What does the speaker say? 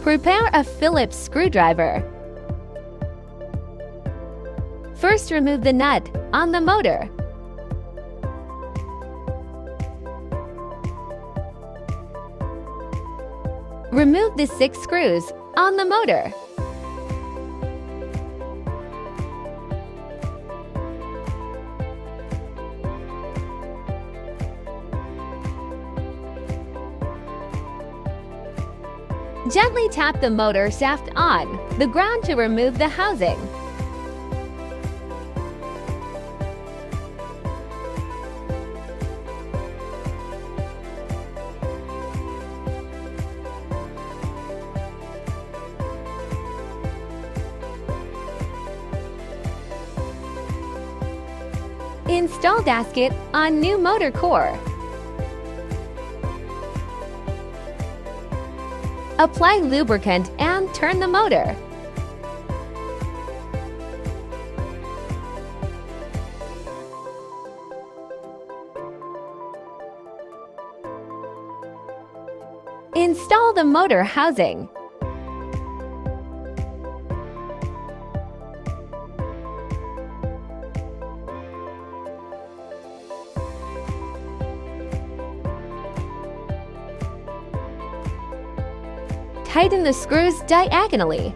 Prepare a Phillips screwdriver. First, remove the nut on the motor. Remove the 6 screws on the motor. Gently tap the motor shaft on the ground to remove the housing. Install gasket on new motor core. Apply lubricant and turn the motor. Install the motor housing. Tighten the screws diagonally.